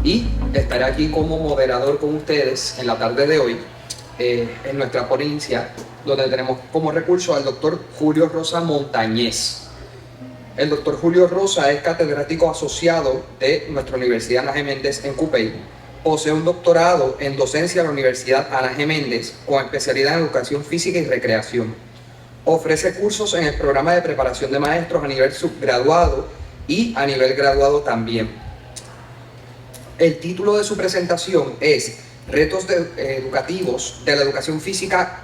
y estaré aquí como moderador con ustedes en la tarde de hoy en nuestra ponencia, donde tenemos como recurso al doctor Julio Rosa Montañez. El doctor Julio Rosa es catedrático asociado de nuestra Universidad Ana G. Méndez en Cupey. Posee un doctorado en docencia en la Universidad Ana G. Méndez con especialidad en educación física y recreación. Ofrece cursos en el programa de preparación de maestros a nivel subgraduado y a nivel graduado también. El título de su presentación es Retos educativos de la educación física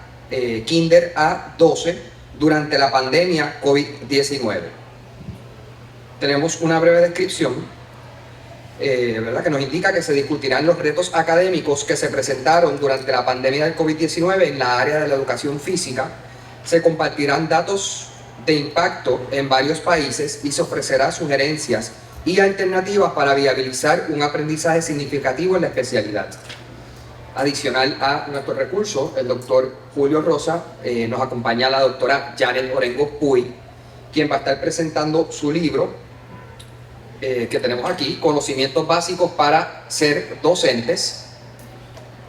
Kinder a 12 durante la pandemia COVID-19. Tenemos una breve descripción, ¿verdad?, que nos indica que se discutirán los retos académicos que se presentaron durante la pandemia del COVID-19 en la área de la educación física. Se compartirán datos de impacto en varios países y se ofrecerá sugerencias y alternativas para viabilizar un aprendizaje significativo en la especialidad. Adicional a nuestro recurso, el doctor Julio Rosa, nos acompaña la doctora Janet Orengo Puy, quien va a estar presentando su libro que tenemos aquí, Conocimientos Básicos para Ser Docentes.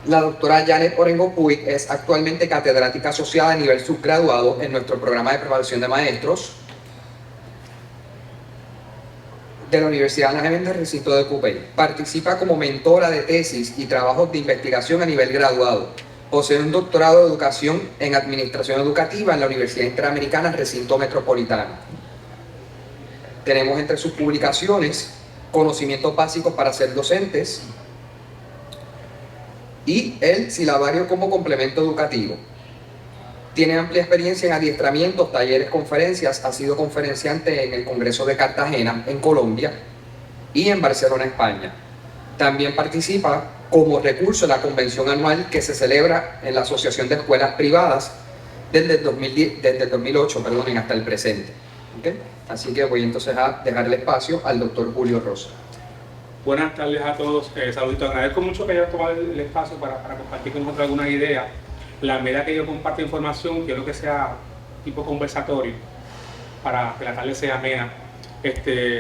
La doctora Janet Orengo Puy es actualmente catedrática asociada a nivel subgraduado en nuestro programa de preparación de maestros de la Universidad Ana G. Méndez, recinto de Cupey. Participa como mentora de tesis y trabajos de investigación a nivel graduado. Posee un doctorado de educación en administración educativa en la Universidad Interamericana, recinto metropolitano. Tenemos entre sus publicaciones Conocimientos Básicos para Ser Docentes y el silabario como complemento educativo. Tiene amplia experiencia en adiestramientos, talleres, conferencias. Ha sido conferenciante en el Congreso de Cartagena, en Colombia, y en Barcelona, España. También participa como recurso en la convención anual que se celebra en la Asociación de Escuelas Privadas desde el 2008, hasta el presente. ¿Okay? Así que voy entonces a dejar el espacio al doctor Julio Rosa. Buenas tardes a todos. Saluditos. Agradezco mucho que hayan tomado el espacio para compartir con nosotros algunas ideas. La medida que yo comparto información, quiero que sea tipo conversatorio para que la tarde sea amena.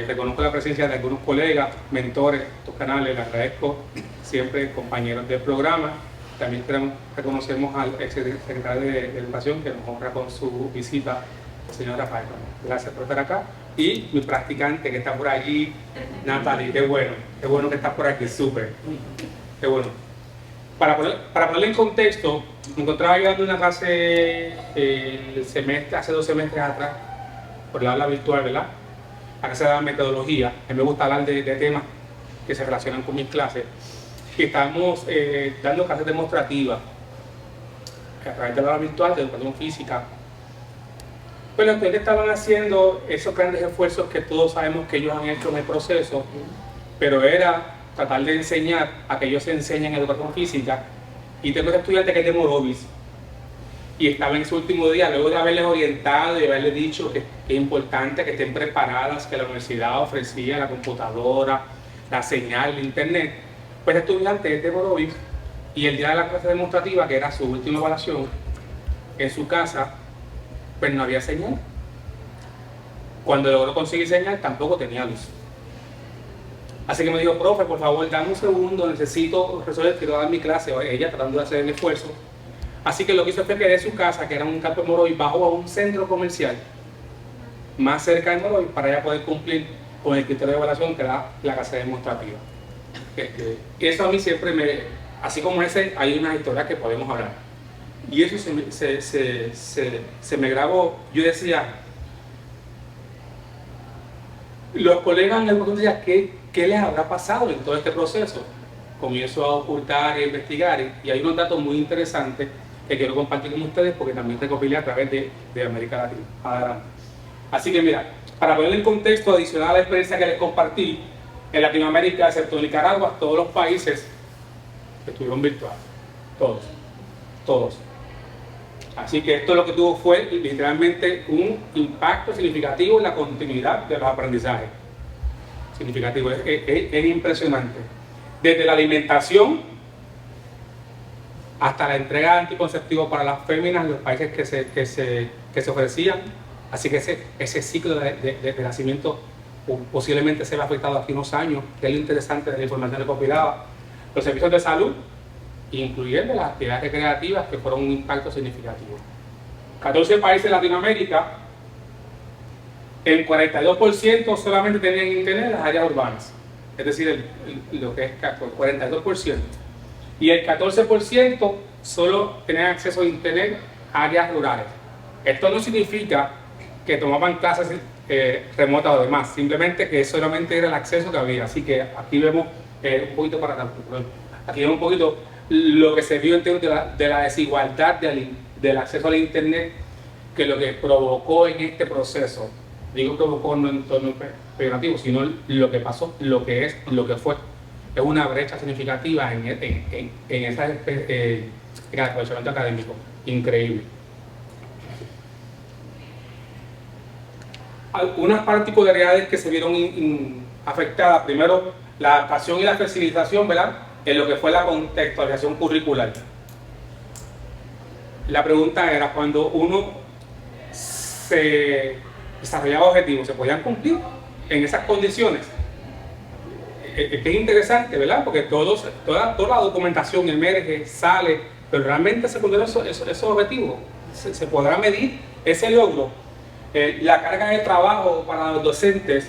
Reconozco la presencia de algunos colegas, mentores de estos canales, les agradezco siempre, compañeros del programa. También reconocemos al exsecretario de Educación que nos honra con su visita, el señor Rafael. Gracias por estar acá. Y mi practicante que está por allí, Natalie, qué bueno que estás por aquí, súper, qué bueno. Para ponerle en contexto, me encontraba llegando una clase hace 2 semestres atrás, por la aula virtual, ¿verdad? Acá se da metodología. A mí me gusta hablar de temas que se relacionan con mis clases. Y estamos dando clases demostrativas a través de la aula virtual de educación física. Pues los estudiantes estaban haciendo esos grandes esfuerzos que todos sabemos que ellos han hecho en el proceso, pero era tratar de enseñar a que ellos se enseñen educación física. Y tengo un estudiante que es de Morovis y estaba en su último día, luego de haberles orientado y haberles dicho que es importante que estén preparadas, que la universidad ofrecía la computadora, la señal, el internet. Pues el estudiante es de Morovis y el día de la clase demostrativa, que era su última evaluación, en su casa, pues no había señal. Cuando logró conseguir señal, tampoco tenía luz. Así que me dijo, profe, por favor, dame un segundo, necesito resolver, quiero dar mi clase. Ella tratando de hacer el esfuerzo. Así que lo que hizo fue que de su casa, que era un campo de Morovis, bajó a un centro comercial más cerca de Morovis para ella poder cumplir con el criterio de evaluación que era la clase demostrativa. Y eso a mí siempre así como ese, hay unas historias que podemos hablar. Y eso se me grabó. Yo decía, los colegas en el mundo decían, ¿qué les habrá pasado en todo este proceso? Comienzo a ocultar e investigar y hay unos datos muy interesantes que quiero compartir con ustedes porque también recopilé a través de América Latina. Adelante. Así que mira, para poner en contexto adicional a la experiencia que les compartí, en Latinoamérica, excepto Nicaragua, todos los países estuvieron virtuales. Todos. Así que esto lo que tuvo fue literalmente un impacto significativo en la continuidad de los aprendizajes. Significativo, es impresionante. Desde la alimentación hasta la entrega de anticonceptivos para las féminas en los países que se ofrecían. Así que ese ciclo de nacimiento posiblemente se ve afectado aquí unos años, que es lo interesante de la información recopilada. Los servicios de salud, incluyendo las actividades recreativas, que fueron un impacto significativo. 14 países de Latinoamérica, el 42% solamente tenían internet en las áreas urbanas, es decir, lo que es el 42%. Y el 14% solo tenían acceso a internet a áreas rurales. Esto no significa que tomaban clases remotas o demás, simplemente que solamente era el acceso que había. Así que aquí vemos un poquito para atrás. Aquí vemos un poquito lo que se vio en términos de la desigualdad del acceso al internet, que lo que provocó en este proceso, digo provocó no en torno peyorativo, sino lo que pasó, lo que es, lo que fue, es una brecha significativa en el aprovechamiento académico, increíble. Algunas particularidades que se vieron afectadas, primero la adaptación y la flexibilización, ¿verdad?, en lo que fue la contextualización curricular. La pregunta era, cuando uno se desarrollaba objetivos, ¿se podían cumplir en esas condiciones? Es interesante, ¿verdad?, porque toda la documentación emerge, sale, pero realmente se cumplieron esos objetivos. ¿Se podrá medir ese logro? La carga de trabajo para los docentes,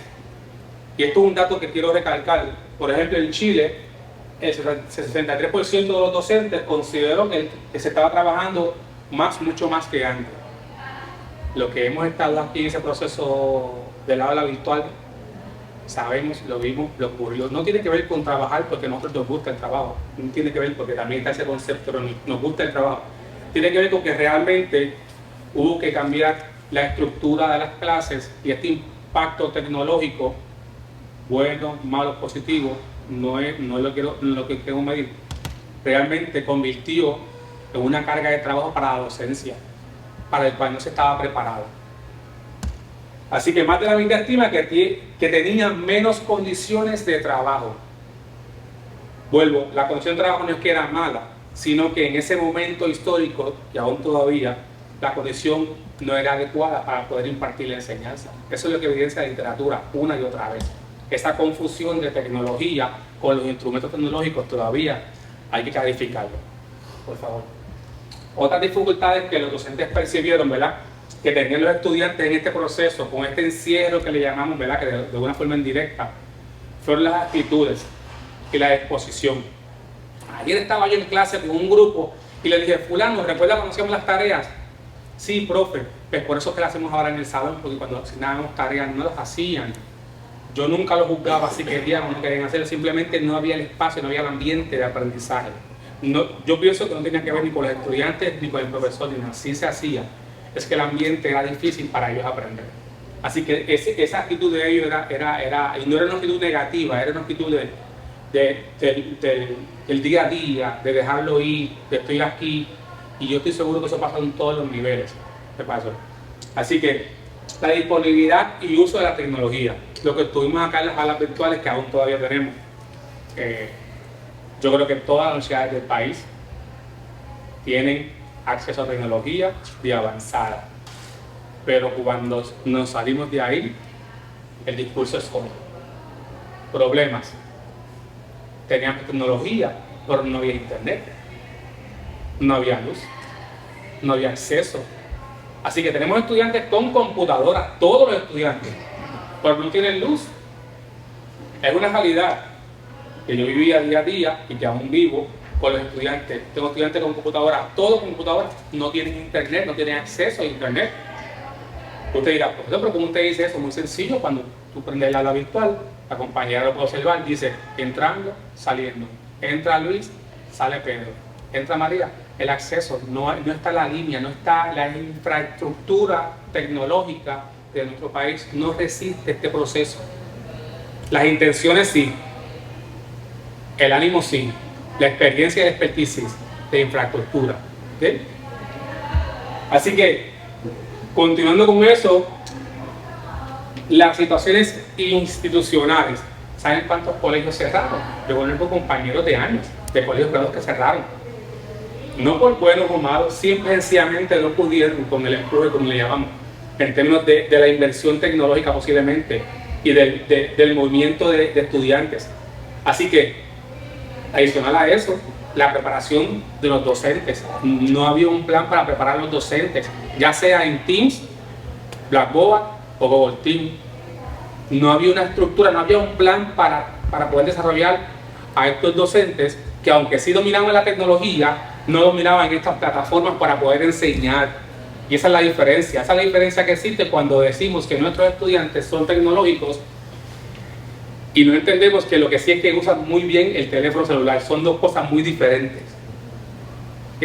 y esto es un dato que quiero recalcar, por ejemplo en Chile, el 63% de los docentes consideró que se estaba trabajando mucho más que antes. Lo que hemos estado aquí en ese proceso del aula virtual, sabemos, lo vimos, lo ocurrió. No tiene que ver con trabajar porque a nosotros nos gusta el trabajo, no tiene que ver porque también está ese concepto, pero nos gusta el trabajo. Tiene que ver con que realmente hubo que cambiar la estructura de las clases, y este impacto tecnológico, bueno, malo, positivo, no es lo que queremos medir. Realmente convirtió en una carga de trabajo para la docencia, para el cual no se estaba preparado. Así que más de la mitad estima que tenían menos condiciones de trabajo. Vuelvo, la condición de trabajo no es que era mala, sino que en ese momento histórico, y aún todavía, la condición no era adecuada para poder impartir la enseñanza. Eso es lo que evidencia la literatura una y otra vez. Esa confusión de tecnología con los instrumentos tecnológicos todavía hay que clarificarlo, por favor. Otras dificultades que los docentes percibieron, ¿verdad?, que tenían los estudiantes en este proceso, con este encierro que le llamamos, ¿verdad?, que de una forma indirecta, fueron las actitudes y la exposición. Ayer estaba yo en clase con un grupo y le dije, fulano, ¿recuerda cuando hacíamos las tareas? Sí, profe, pues por eso que las hacemos ahora en el salón, porque cuando asignábamos tareas no las hacían. Yo nunca los juzgaba si querían o no querían hacerlo, simplemente no había el espacio, no había el ambiente de aprendizaje. No, yo pienso que no tenía que ver ni con los estudiantes ni con el profesor, ni nada, así se hacía. Es que el ambiente era difícil para ellos aprender. Así que esa actitud de ellos y no era una actitud negativa, era una actitud del día a día, de dejarlo ir, de estoy aquí, y yo estoy seguro que eso pasa en todos los niveles. Así que la disponibilidad y uso de la tecnología, lo que tuvimos acá en las salas virtuales, que aún todavía tenemos. Yo creo que todas las universidades del país tienen acceso a tecnología de avanzada, pero cuando nos salimos de ahí, el discurso es otro. Problemas. Teníamos tecnología, pero no había internet, no había luz, no había acceso. Así que tenemos estudiantes con computadoras, todos los estudiantes, pero no tienen luz. Es una realidad que yo vivía día a día y que aún vivo con los estudiantes. Tengo estudiantes con computadoras, todos con computadoras, no tienen internet, no tienen acceso a internet. Usted dirá, profesor, pero ¿cómo usted dice eso? Muy sencillo, cuando tú prendes la aula virtual, la compañera lo puede observar, dice, entrando, saliendo. Entra Luis, sale Pedro. Entra María. El acceso, no está la línea, no está la infraestructura tecnológica de nuestro país, no resiste este proceso. Las intenciones sí, el ánimo sí, la experiencia y el expertise de infraestructura. ¿Okay? Así que, continuando con eso, las situaciones institucionales. ¿Saben cuántos colegios cerraron? Yo conozco compañeros de años de colegios privados que cerraron. No por buenos o malos, simple y sencillamente no pudieron con el empuje, como le llamamos, en términos de la inversión tecnológica posiblemente, y del movimiento de estudiantes. Así que, adicional a eso, la preparación de los docentes. No había un plan para preparar a los docentes, ya sea en Teams, Blackboard o Google Teams. No había una estructura, no había un plan para poder desarrollar a estos docentes que, aunque sí dominaban la tecnología, no dominaban estas plataformas para poder enseñar. Y esa es la diferencia. Esa es la diferencia que existe cuando decimos que nuestros estudiantes son tecnológicos y no entendemos que lo que sí es que usan muy bien el teléfono celular. Son dos cosas muy diferentes. ¿Ok?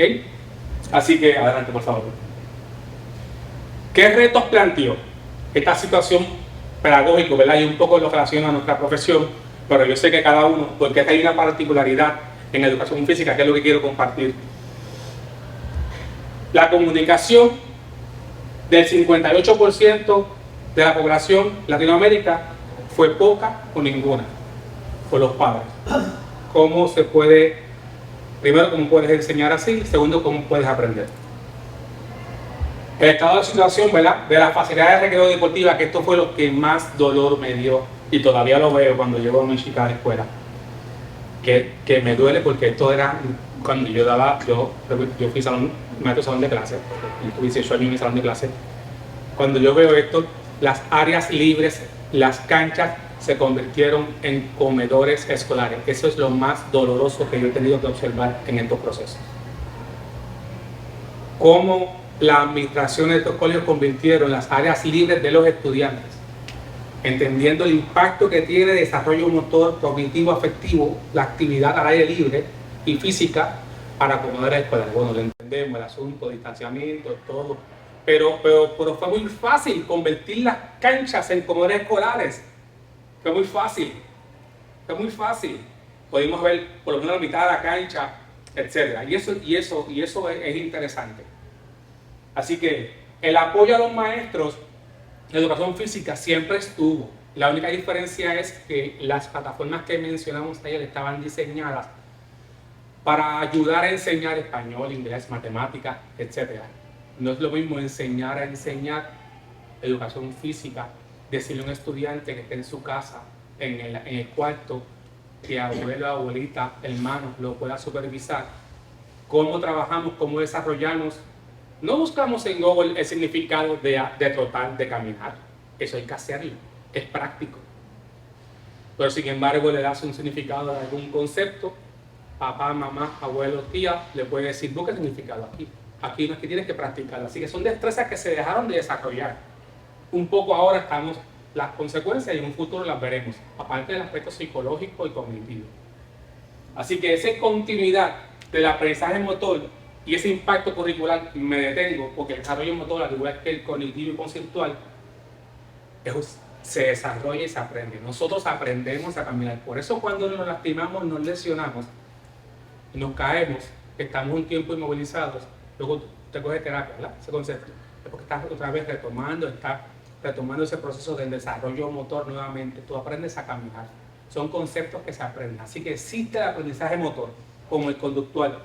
Así que, adelante, por favor. ¿Qué retos planteó esta situación pedagógica, verdad? Y un poco lo relaciona a nuestra profesión, pero yo sé que cada uno, porque hay una particularidad en educación física, que es lo que quiero compartir. La comunicación del 58% de la población Latinoamérica fue poca o ninguna por los padres. ¿Cómo se puede, primero, cómo puedes enseñar así? Segundo, cómo puedes aprender? El estado de situación, ¿verdad?, de las facilidades de recreo deportiva, que esto fue lo que más dolor me dio, y todavía lo veo cuando llevo a mi chica a la escuela, que me duele, porque esto era cuando yo fui maestro de salón de clase, tuve 18 años en mi salón de clase. Cuando yo veo esto, las áreas libres, las canchas se convirtieron en comedores escolares. Eso es lo más doloroso que yo he tenido que observar en estos procesos. Cómo la administración de estos colegios convirtieron las áreas libres de los estudiantes, entendiendo el impacto que tiene desarrollo motor, cognitivo, afectivo, la actividad al aire libre y física para comedores escolares. Bueno, lo entendemos, el asunto, distanciamiento, todo. Pero fue muy fácil convertir las canchas en comedores escolares. Fue muy fácil. Fue muy fácil. Pudimos ver por lo menos la mitad de la cancha, etc. Y eso es interesante. Así que el apoyo a los maestros de educación física siempre estuvo. La única diferencia es que las plataformas que mencionamos ayer estaban diseñadas para ayudar a enseñar español, inglés, matemáticas, etc. No es lo mismo enseñar a enseñar educación física, decirle a un estudiante que esté en su casa, en el cuarto, que abuelo, abuelita, hermano lo pueda supervisar. Cómo trabajamos, cómo desarrollamos. No buscamos en Google el significado de trotar, de caminar. Eso hay que hacerlo, es práctico. Pero sin embargo le das un significado de algún concepto. Papá, mamá, abuelo, tía, le puede decir, busca el significado aquí. Aquí no es que tienes que practicarlo. Así que son destrezas que se dejaron de desarrollar. Un poco ahora estamos las consecuencias y en un futuro las veremos, aparte del aspecto psicológico y cognitivo. Así que esa continuidad del aprendizaje motor y ese impacto curricular, me detengo, porque el desarrollo motor, al igual que el cognitivo y conceptual, se desarrolla y se aprende. Nosotros aprendemos a caminar. Por eso cuando nos lastimamos, nos lesionamos, nos caemos, estamos un tiempo inmovilizados, luego te coges terapia, ¿verdad? Ese concepto. Es porque estás otra vez retomando ese proceso del desarrollo motor nuevamente. Tú aprendes a caminar. Son conceptos que se aprenden. Así que existe el aprendizaje motor, como el conductual.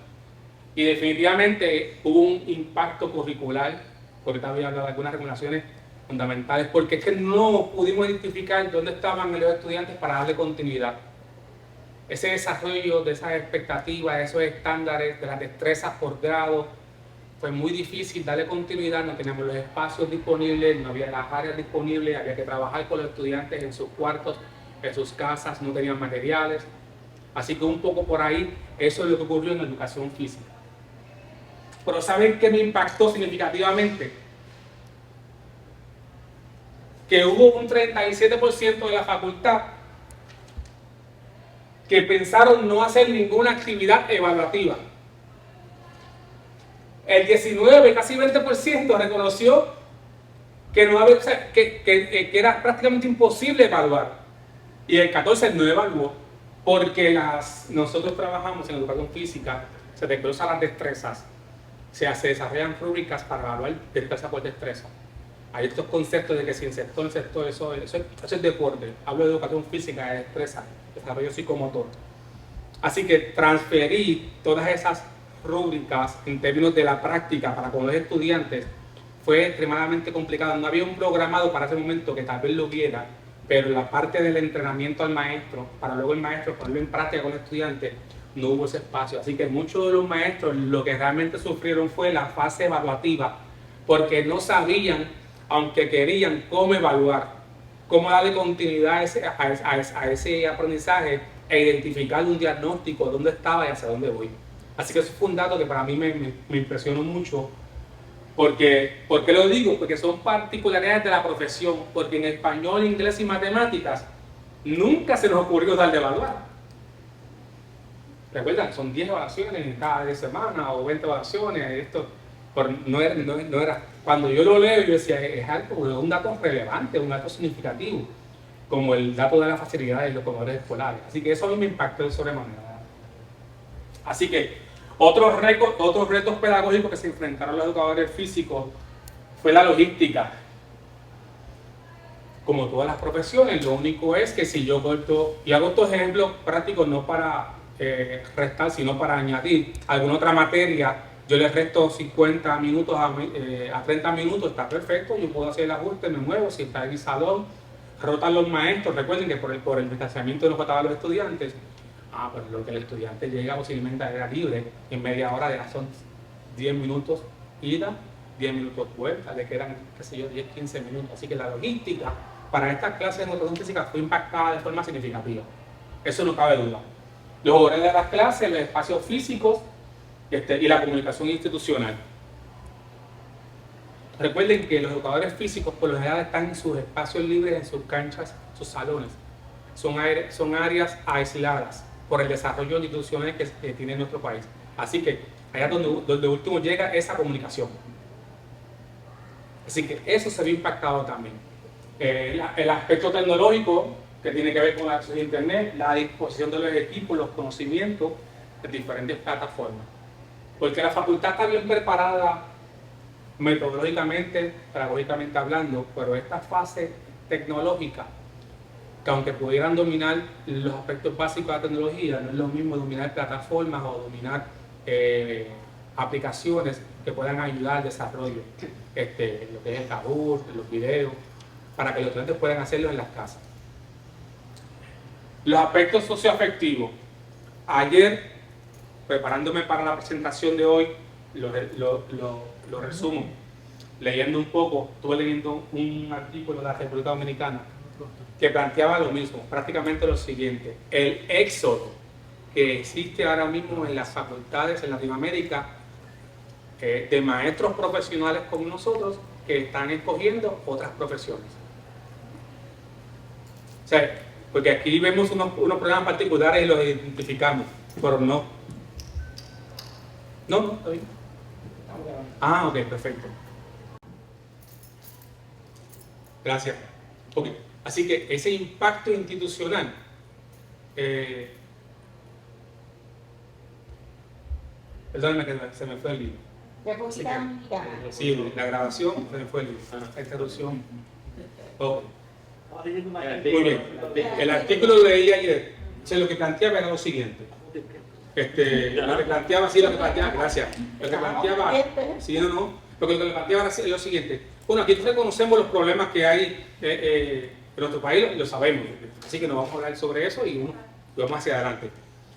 Y definitivamente hubo un impacto curricular, porque ahorita voy a hablar de algunas regulaciones fundamentales, porque es que no pudimos identificar dónde estaban los estudiantes para darle continuidad. Ese desarrollo de esas expectativas, de esos estándares, de las destrezas por grado, fue muy difícil darle continuidad. No teníamos los espacios disponibles, no había las áreas disponibles, había que trabajar con los estudiantes en sus cuartos, en sus casas, no tenían materiales. Así que un poco por ahí, eso es lo que ocurrió en la educación física. Pero ¿saben qué me impactó significativamente? Que hubo un 37% de la facultad que pensaron no hacer ninguna actividad evaluativa. El 19, casi 20% reconoció que, que era prácticamente imposible evaluar. Y el 14% no evaluó, porque nosotros trabajamos en educación física, se desglosan las destrezas, se desarrollan rúbricas para evaluar destreza por destreza. Hay estos conceptos de que si insertó, eso es deporte. Hablo de educación física, de destreza, desarrollo psicomotor. Así que transferir todas esas rúbricas en términos de la práctica para con los estudiantes fue extremadamente complicado. No había un programado para ese momento, que tal vez lo hubiera, pero la parte del entrenamiento al maestro, para luego el maestro ponerlo en práctica con el estudiante, no hubo ese espacio. Así que muchos de los maestros lo que realmente sufrieron fue la fase evaluativa, porque no sabían, aunque querían, cómo evaluar, cómo darle continuidad a ese aprendizaje e identificar un diagnóstico, dónde estaba y hacia dónde voy. Así que eso fue un dato que para mí me impresionó mucho. ¿Por qué lo digo? Porque son particularidades de la profesión, porque en español, inglés y matemáticas nunca se nos ocurrió dar de evaluar. ¿Recuerdan? Son 10 evaluaciones en cada semana o 20 evaluaciones. Esto no era. Cuando yo lo leo, yo decía, es algo, un dato relevante, un dato significativo, como el dato de la facilidad de los comedores escolares. Así que eso a mí me impactó de sobremanera. Así que otros retos pedagógicos que se enfrentaron los educadores físicos fue la logística. Como todas las profesiones, lo único es que si yo corto, y hago estos ejemplos prácticos no para restar, sino para añadir alguna otra materia, yo le resto 50 minutos a 30 minutos, está perfecto, yo puedo hacer el ajuste, me muevo, si está en el salón, rotan los maestros, recuerden que por el distanciamiento nos faltaban los estudiantes, pero lo que el estudiante llega posiblemente era libre, en media hora ya son 10 minutos ida, 10 minutos vuelta, le quedan, qué sé yo, 10, 15 minutos, así que la logística para estas clases de educación física fue impactada de forma significativa, eso no cabe duda. Los horarios de las clases, los espacios físicos y la comunicación institucional. Recuerden que los educadores físicos por lo general están en sus espacios libres, en sus canchas, sus salones. Son áreas aisladas por el desarrollo institucional que tiene nuestro país. Así que allá donde último llega esa comunicación. Así que eso se ve impactado también. El aspecto tecnológico, que tiene que ver con el acceso a internet, la disposición de los equipos, los conocimientos de diferentes plataformas. Porque la facultad está bien preparada metodológicamente, pedagógicamente hablando, pero esta fase tecnológica, que aunque pudieran dominar los aspectos básicos de la tecnología, no es lo mismo dominar plataformas o dominar aplicaciones que puedan ayudar al desarrollo, lo que es el Kahoot, los videos, para que los estudiantes puedan hacerlo en las casas. Los aspectos socioafectivos. Ayer, preparándome para la presentación de hoy, lo resumo. Leyendo un poco, estuve leyendo un artículo de la República Dominicana que planteaba lo mismo, prácticamente lo siguiente: el éxodo que existe ahora mismo en las facultades en Latinoamérica de maestros profesionales como nosotros que están escogiendo otras profesiones. O sea, porque aquí vemos unos problemas particulares y los identificamos, pero no. No, está bien. Ok, perfecto. Gracias. Ok, así que ese impacto institucional perdónenme que se me fue el libro. Sí, la grabación se me fue el libro. La interrupción. Ok. Muy bien. El artículo lo leí ayer. Lo que planteaba era lo siguiente. Lo que planteaba, gracias. Lo que planteaba, porque lo que planteaba es lo siguiente. Bueno, aquí reconocemos los problemas que hay en nuestro país, lo sabemos. Así que no vamos a hablar sobre eso y vamos hacia adelante.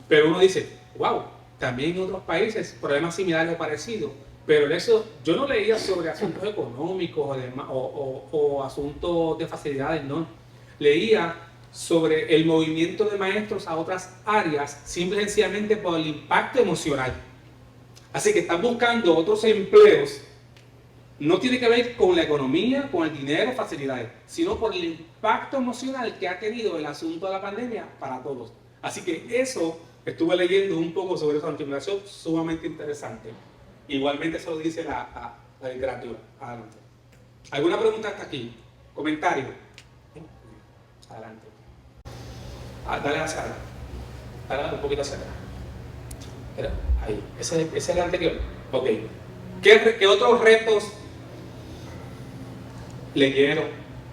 Pero uno dice, wow, también en otros países problemas similares o parecidos. Pero eso, yo no leía sobre asuntos económicos o asuntos de facilidades, no. Leía sobre el movimiento de maestros a otras áreas, simple y sencillamente por el impacto emocional. Así que están buscando otros empleos. No tiene que ver con la economía, con el dinero, facilidades, sino por el impacto emocional que ha tenido el asunto de la pandemia para todos. Así que eso, estuve leyendo un poco sobre esa información sumamente interesante. Igualmente eso lo dice la literatura. Adelante. ¿Alguna pregunta hasta aquí? ¿Comentario? Adelante. Dale hacia adelante. Dale un poquito hacia atrás. Ahí. Ese es el anterior. Ok. ¿Qué otros retos leyeron,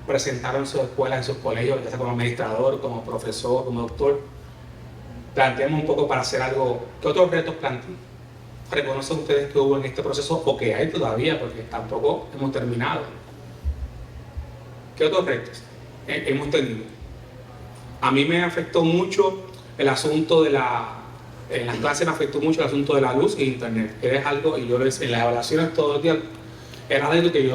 presentaron en sus escuelas, en sus colegios, ya sea como administrador, como profesor, como doctor? Planteamos un poco para hacer algo. ¿Qué otros retos plantean? ¿Reconocen ustedes que hubo en este proceso o que hay todavía? Porque tampoco hemos terminado. ¿Qué otros retos? hemos tenido. A mí me afectó mucho el asunto de en las clases me afectó mucho el asunto de la luz e internet, que es algo, y yo en las evaluaciones todo el día, era algo que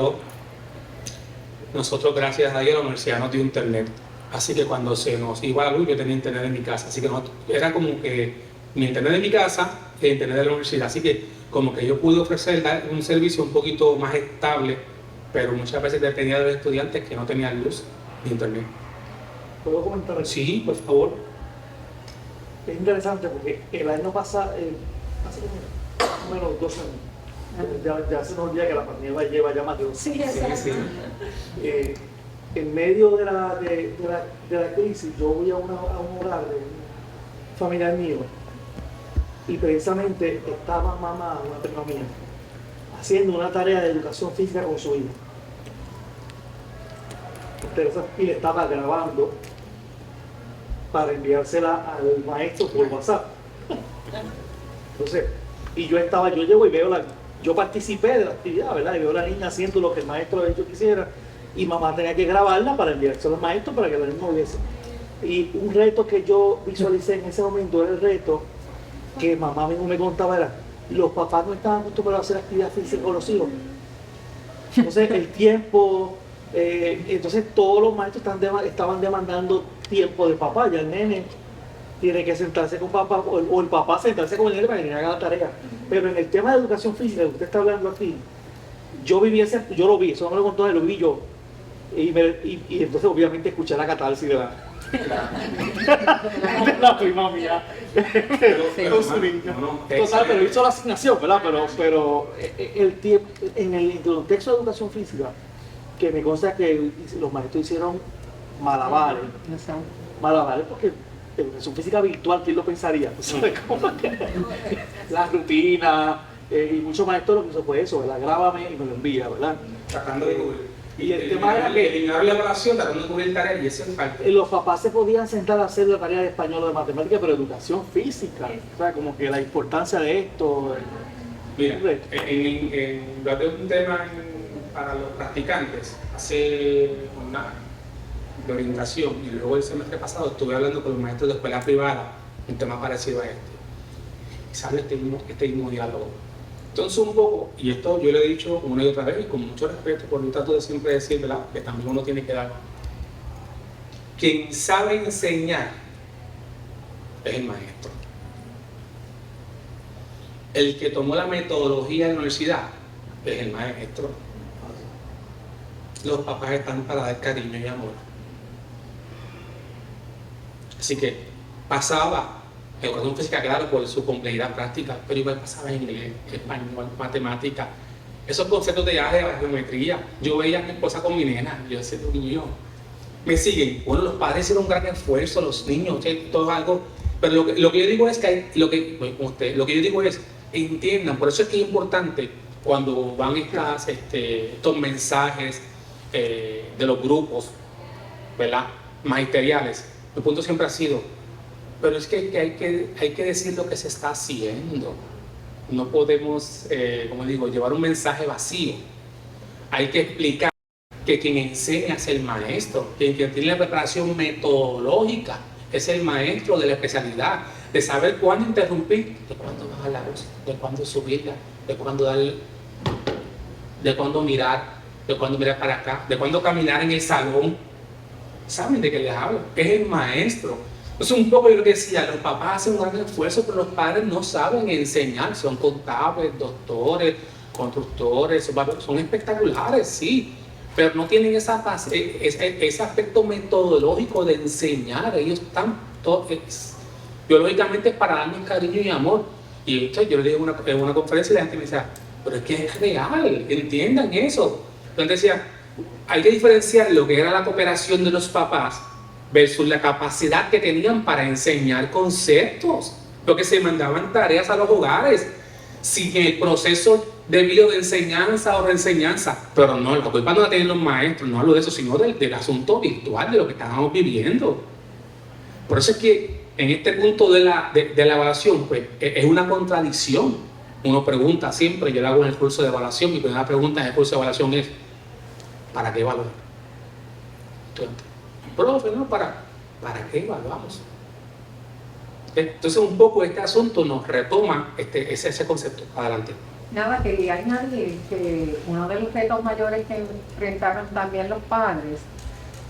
nosotros gracias a Dios la universidad nos dio internet, así que cuando se nos iba la luz yo tenía internet en mi casa, así que era como que mi internet en mi casa y el internet de la universidad, así que como que yo pude ofrecer un servicio un poquito más estable, pero muchas veces dependía de los estudiantes que no tenían luz ni internet. ¿Puedo comentar eso? Sí, por favor. Es interesante porque el año pasado, hace más o menos 2 años, ya se nos olvida que la pandemia lleva ya más de 2 años. Sí. En medio de la crisis, yo voy a un hogar de un familiar mío y precisamente estaba mamá, una prima mía, haciendo una tarea de educación física con su hija. Y le estaba grabando para enviársela al maestro por WhatsApp. Entonces, yo llego y veo yo participé de la actividad, ¿verdad? Y veo a la niña haciendo lo que el maestro había dicho que hiciera y mamá tenía que grabarla para enviársela al maestro para que la niña no viese. Y un reto que yo visualicé en ese momento era el reto que mamá mismo me contaba, era los papás no estaban acostumbrados a hacer actividad física con los hijos. Entonces, el tiempo, entonces todos los maestros estaban demandando tiempo de papá, ya el nene tiene que sentarse con papá o el papá sentarse con el nene para que el nene haga la tarea. Pero en el tema de educación física que usted está hablando aquí, yo lo vi, eso no me lo contó él, lo vi yo. Y entonces obviamente escuché la catarsis de la prima mía con su niña. Total, pero hizo la asignación, ¿verdad? Pero el tiempo, en el contexto de educación física, que me consta que los maestros hicieron malabares porque educación física virtual, ¿quién lo pensaría? ¿Sabes cómo? La rutina, y muchos maestros lo que hizo fue eso, ¿verdad? Grábame y me lo envía, ¿verdad? Tratando de cubrir. Y el tema era que eliminar la evaluación, tratando de cubrir tareas, y eso es falta. los papás se podían sentar a hacer la tarea de español o de matemática, pero educación física, o sea, como que la importancia de esto. Mira, en un tema para los practicantes, hace una de orientación, y luego el semestre pasado estuve hablando con los maestros de escuela privada, un tema parecido a este, y sale este mismo diálogo. Entonces un poco, y esto yo le he dicho una y otra vez, y con mucho respeto, porque yo trato de siempre decir, ¿verdad?, que también uno tiene que dar. Quien sabe enseñar es el maestro. El que tomó la metodología de la universidad es el maestro. Los papás están para dar cariño y amor. Así que pasaba educación física, claro, por su complejidad práctica, pero igual pasaba en inglés, español, matemática, esos conceptos de álgebra, geometría. Yo veía a mi esposa con mi nena, yo decía, Dios mío, me siguen. Bueno, los padres hicieron un gran esfuerzo, los niños, todo algo, pero lo que yo digo es que lo que yo digo es, entiendan, por eso es que es importante cuando van estos mensajes de los grupos, ¿verdad?, magisteriales. Mi punto siempre ha sido, pero es que hay que decir lo que se está haciendo. No podemos, como digo, llevar un mensaje vacío. Hay que explicar que quien enseña es el maestro, quien tiene la preparación metodológica es el maestro de la especialidad, de saber cuándo interrumpir, de cuándo bajar la voz, de cuándo subirla, de cuándo mirar, de cuándo mirar para acá, de cuándo caminar en el salón. ¿Saben de qué les hablo? Es el maestro. Entonces un poco yo lo que decía, los papás hacen un gran esfuerzo, pero los padres no saben enseñar. Son contables, doctores, constructores, son espectaculares, sí, pero no tienen ese aspecto metodológico de enseñar. Ellos están biológicamente para darnos cariño y amor. Y esto yo le dije en una conferencia y la gente me decía, pero es que es real, entiendan eso. Entonces decía, hay que diferenciar lo que era la cooperación de los papás versus la capacidad que tenían para enseñar conceptos, porque se mandaban tareas a los hogares sin el proceso debido de enseñanza o reenseñanza. Pero no, la culpa no la tienen los maestros, no hablo de eso, sino del asunto virtual, de lo que estábamos viviendo. Por eso es que en este punto de la evaluación, pues, es una contradicción. Uno pregunta siempre, yo le hago en el curso de evaluación, mi primera pregunta en el curso de evaluación es, ¿para qué evaluar? profe, ¿no? ¿Para qué evaluamos? Entonces un poco este asunto nos retoma ese concepto. Adelante. Nada, quería añadir que uno de los retos mayores que enfrentaron también los padres,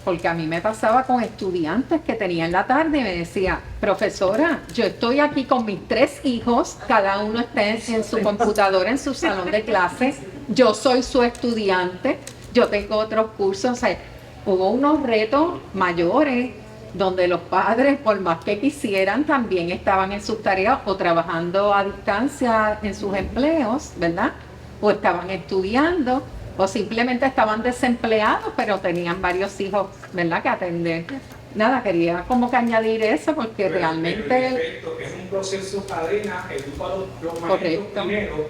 porque a mí me pasaba con estudiantes que tenía en la tarde y me decía, profesora, yo estoy aquí con mis 3 hijos, cada uno está en su computadora, en su salón de clases, yo soy su estudiante, yo tengo otros cursos, o sea, hubo unos retos mayores donde los padres, por más que quisieran, también estaban en sus tareas o trabajando a distancia en sus empleos, ¿verdad? O estaban estudiando, o simplemente estaban desempleados, pero tenían varios hijos, ¿verdad?, que atender. Nada, quería como que añadir eso, porque Pero realmente... en efecto, es un proceso cadena, educa a los maestros Correcto. primero,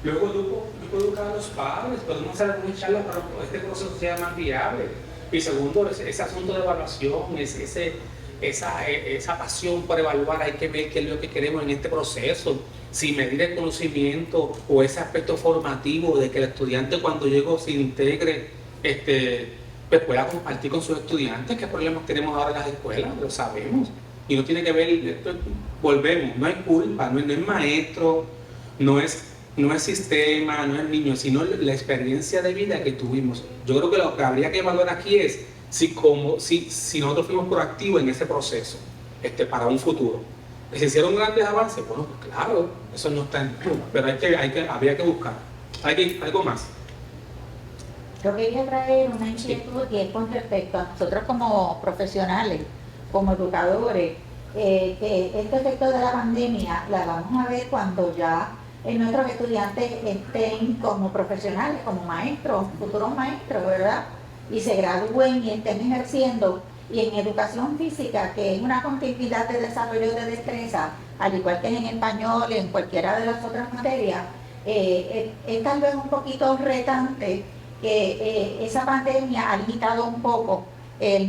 luego educa a los padres, podemos hacer alguna charla para que este proceso sea más viable. Y segundo, ese asunto de evaluación, esa pasión por evaluar, hay que ver qué es lo que queremos en este proceso, si medir el conocimiento o ese aspecto formativo de que el estudiante cuando llegue se integre, pues pueda compartir con sus estudiantes. ¿Qué problemas tenemos ahora en las escuelas? Lo sabemos. Y no tiene que ver, volvemos, no hay culpa, no es maestro, no es sistema, no es niño, sino la experiencia de vida que tuvimos. Yo creo que lo que habría que evaluar aquí es si nosotros fuimos proactivos en ese proceso para un futuro. ¿Se hicieron grandes avances? Bueno, pues claro, eso no está en... Pero habría que buscar. Algo más. Yo quería traer una inquietud y es con respecto a nosotros como profesionales, como educadores, que este efecto de la pandemia la vamos a ver cuando ya nuestros estudiantes estén como profesionales, como maestros, futuros maestros, ¿verdad? Y se gradúen y estén ejerciendo. Y en educación física, que es una continuidad de desarrollo de destreza, al igual que en español y en cualquiera de las otras materias, es tal vez un poquito retante que esa pandemia ha limitado un poco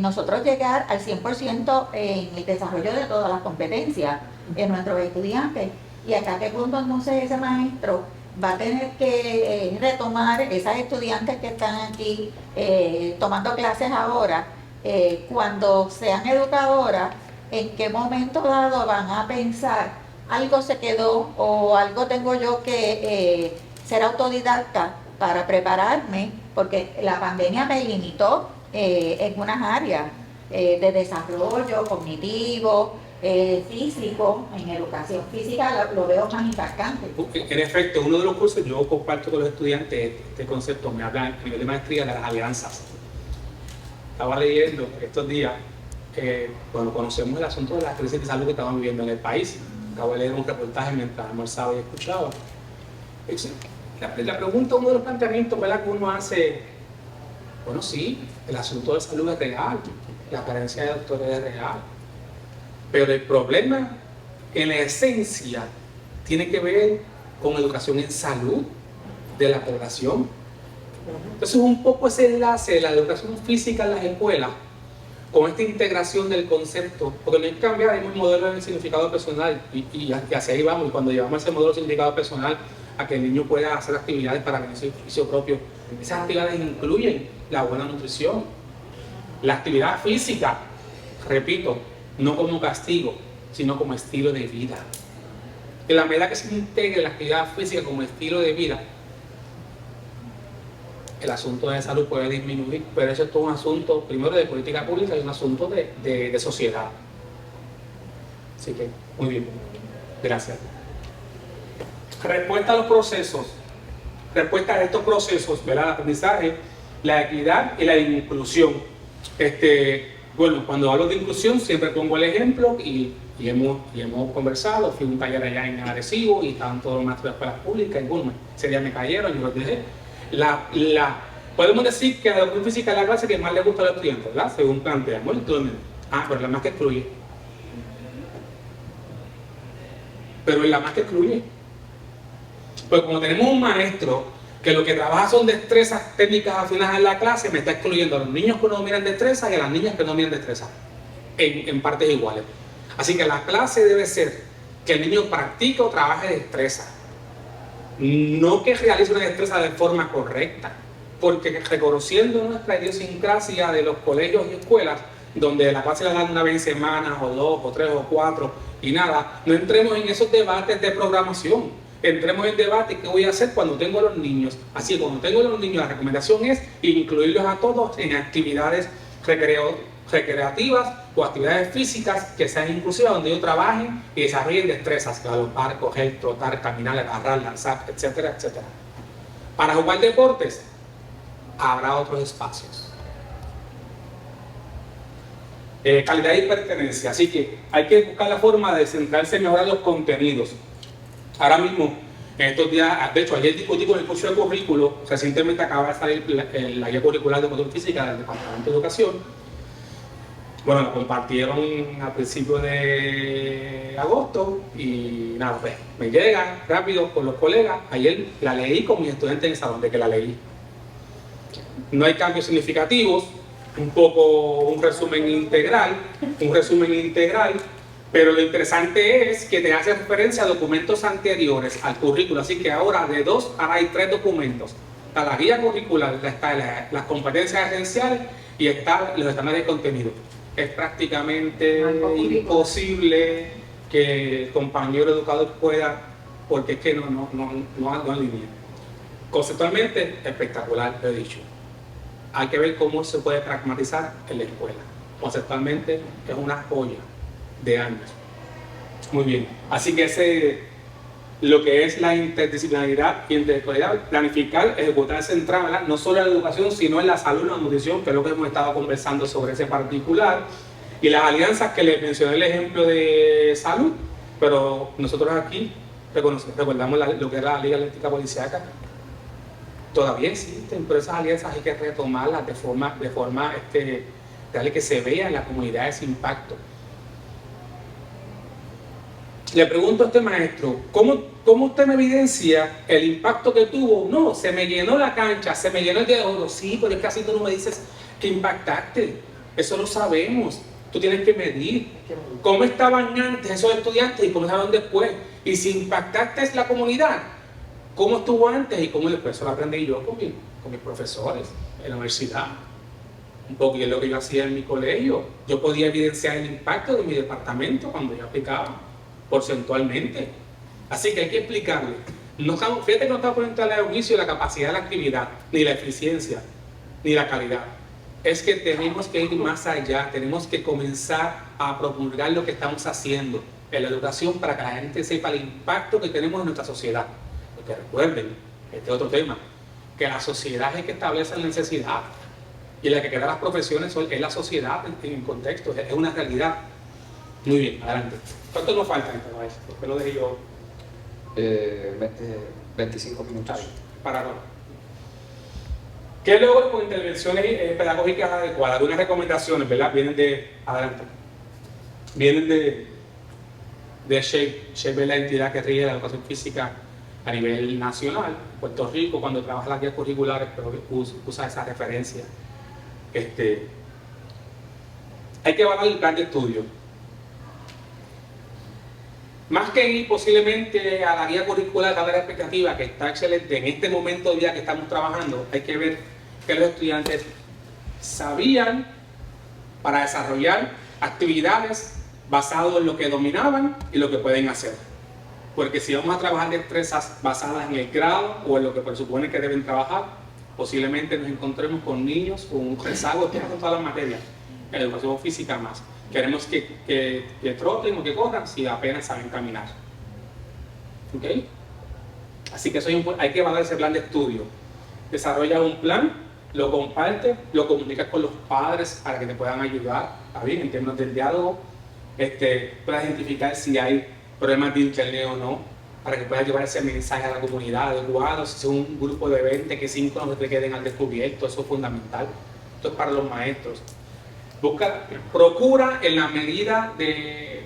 nosotros llegar al 100% en el desarrollo de todas las competencias en nuestros estudiantes. Y hasta qué punto entonces ese maestro va a tener que retomar esas estudiantes que están aquí tomando clases ahora, cuando sean educadoras, en qué momento dado van a pensar, algo se quedó o algo tengo yo que ser autodidacta para prepararme, porque la pandemia me limitó en unas áreas de desarrollo cognitivo, físico. En educación física lo veo más impactante. En efecto, uno de los cursos yo comparto con los estudiantes este concepto, me hablan a nivel de maestría de las alianzas. Estaba leyendo estos días, bueno, conocemos el asunto de las crisis de salud que estaban viviendo en el país. Acabo de leer un reportaje mientras almorzaba y escuchaba. La pregunta, uno de los planteamientos, ¿verdad?, que uno hace, bueno, sí, el asunto de salud es real, la carencia de doctores es real, pero el problema en la esencia tiene que ver con educación en salud de la población. Entonces un poco ese enlace de la educación física en las escuelas con esta integración del concepto, porque no hay que cambiar el modelo del significado personal y hacia ahí vamos. Y cuando llevamos ese modelo de significado personal a que el niño pueda hacer actividades para beneficio propio, esas actividades incluyen la buena nutrición, la actividad física, repito, no como castigo, sino como estilo de vida. En la medida que se integre la actividad física como estilo de vida, el asunto de salud puede disminuir, pero eso es todo un asunto, primero, de política pública y un asunto de sociedad. Así que, muy bien. Gracias. Respuesta a los procesos. Respuesta a estos procesos, ¿verdad? El aprendizaje, la equidad y la inclusión. Bueno, cuando hablo de inclusión siempre pongo el ejemplo y hemos conversado. Fui a un taller allá en Arecibo y estaban todos los maestros de escuelas públicas y bueno, ese día me cayeron y los dejé. Podemos decir que la educación física es la clase que más le gusta a los estudiantes, ¿verdad? Según planteamos. Pero la más que excluye. Pero es la más que excluye. Pues como tenemos un maestro que lo que trabaja son destrezas técnicas afinadas en la clase, me está excluyendo a los niños que no miran destrezas y a las niñas que no miran destrezas en partes iguales. Así que la clase debe ser que el niño practique o trabaje destreza, no que realice una destreza de forma correcta, porque reconociendo nuestra idiosincrasia de los colegios y escuelas, donde la clase la dan una vez en semana, o 2, o 3, o 4, y nada. No entremos en esos debates de programación. Entremos en debate qué voy a hacer cuando tengo a los niños. Así que cuando tengo a los niños, la recomendación es incluirlos a todos en actividades recreativas o actividades físicas que sean inclusivas, donde ellos trabajen y desarrollen destrezas, galopar, coger, trotar, caminar, agarrar, lanzar, etcétera, etcétera. Para jugar deportes, habrá otros espacios. Calidad y pertenencia, así que hay que buscar la forma de centrarse en mejorar los contenidos. Ahora mismo, en estos días, de hecho ayer discutí con el curso de currículo, recientemente acaba de salir la guía curricular de educación física del Departamento de Educación. Bueno, la compartieron a principios de agosto y nada, pues me llega rápido con los colegas. Ayer la leí con mis estudiantes en el salón, de que la leí. No hay cambios significativos, un resumen integral, pero lo interesante es que te hace referencia a documentos anteriores al currículo, así que ahora de 2 ahora hay 3 documentos. Está la guía curricular, está las competencias esenciales y están los estándares de contenido. Es prácticamente imposible que el compañero educador pueda, porque es que no alinea. Conceptualmente, espectacular, lo he dicho. Hay que ver cómo se puede pragmatizar en la escuela. Conceptualmente es una joya de años. Muy bien, así que lo que es la interdisciplinaridad y intersectorialidad, planificar, ejecutar, centrarla, no solo en la educación, sino en la salud y la nutrición, que es lo que hemos estado conversando sobre ese particular, y las alianzas que les mencioné el ejemplo de salud, pero nosotros aquí recordamos lo que era la Liga Atlética Policíaca. Todavía existen, pero esas alianzas hay que retomarlas de forma darle que se vea en la comunidad ese impacto. Le pregunto a este maestro, ¿cómo usted me evidencia el impacto que tuvo? No, se me llenó la cancha, se me llenó el día de oro. Sí, pero es que así tú no me dices que impactaste. Eso lo sabemos. Tú tienes que medir cómo estaban antes esos estudiantes y cómo estaban después. Y si impactaste la comunidad, cómo estuvo antes y cómo después. Eso lo aprendí yo con mis profesores en la universidad. Un poco y es lo que yo hacía en mi colegio. Yo podía evidenciar el impacto de mi departamento cuando yo aplicaba, porcentualmente. Así que hay que explicarle. Fíjate que no estamos poniendo a juicio la capacidad de la actividad, ni la eficiencia, ni la calidad. Es que tenemos que ir más allá, tenemos que comenzar a promulgar lo que estamos haciendo en la educación para que la gente sepa el impacto que tenemos en nuestra sociedad. Porque recuerden, este es otro tema, que la sociedad es el que establece la necesidad y la que crea las profesiones es la sociedad en el contexto, es una realidad. Muy bien, adelante. ¿Cuánto nos falta entonces, maestro? Después lo dejé yo. 25 minutos. Para ahora. ¿Qué logro con intervenciones pedagógicas adecuadas? Algunas recomendaciones, ¿verdad? Vienen de SHAPE. SHAPE es la entidad que rige la educación física a nivel nacional. Puerto Rico, cuando trabaja las guías curriculares, pero usa esa referencia. Hay que evaluar el plan de estudio. Más que ir posiblemente a la guía curricular, a la expectativa, que está excelente en este momento del día que estamos trabajando, hay que ver que los estudiantes sabían para desarrollar actividades basadas en lo que dominaban y lo que pueden hacer. Porque si vamos a trabajar destrezas basadas en el grado o en lo que presupone que deben trabajar, posiblemente nos encontremos con niños con un rezago en todas las materias, en educación física más. Queremos que troten o que corran si apenas saben caminar. ¿Ok? Así que hay que evaluar ese plan de estudio. Desarrolla un plan, lo compartes, lo comunicas con los padres para que te puedan ayudar. ¿Está bien? En términos del diálogo, puedas identificar si hay problemas de internet o no, para que puedas llevar ese mensaje a la comunidad adecuado. Si es un grupo de 20, que 5 no te queden al descubierto, eso es fundamental. Esto es para los maestros. Procura en la medida de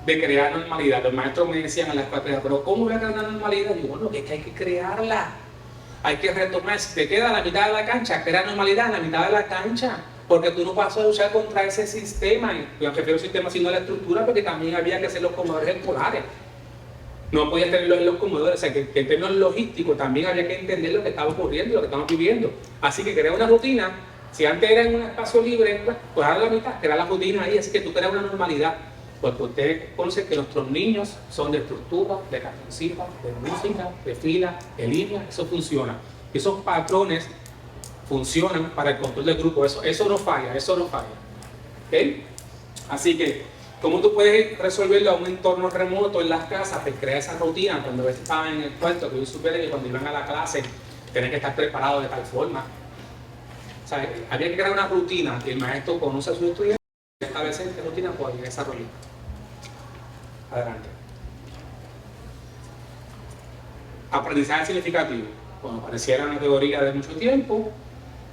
crear normalidad. Los maestros me decían en la escuela, pero ¿cómo voy a crear una normalidad? Y bueno, es que hay que crearla. Hay que retomar. Si te queda a la mitad de la cancha, crea normalidad en la mitad de la cancha. Porque tú no vas a luchar contra ese sistema. Y me refiero al sistema sino a la estructura, porque también había que hacer los comedores escolares. No podías tenerlos en los comedores. O sea, que en términos logísticos también había que entender lo que estaba ocurriendo, lo que estamos viviendo. Así que crea una rutina Si antes era en un espacio libre, pues ahora la mitad, era la rutina ahí, así que tú creas una normalidad. Porque ustedes conocen que nuestros niños son de estructura, de cancioncita, de música, de fila, de línea, eso funciona. Esos patrones funcionan para el control del grupo, eso no falla, eso no falla. ¿Okay? Así que, ¿cómo tú puedes resolverlo a un entorno remoto en las casas? Pues crea esa rutina. Cuando a veces estaban en el cuarto, que yo supiera que cuando iban a la clase tienen que estar preparados de tal forma. O sea, había que crear una rutina que el maestro conoce a sus estudiantes y establecer qué rutina pueden desarrollar. Adelante. Aprendizaje significativo. Bueno, pareciera una teoría de mucho tiempo,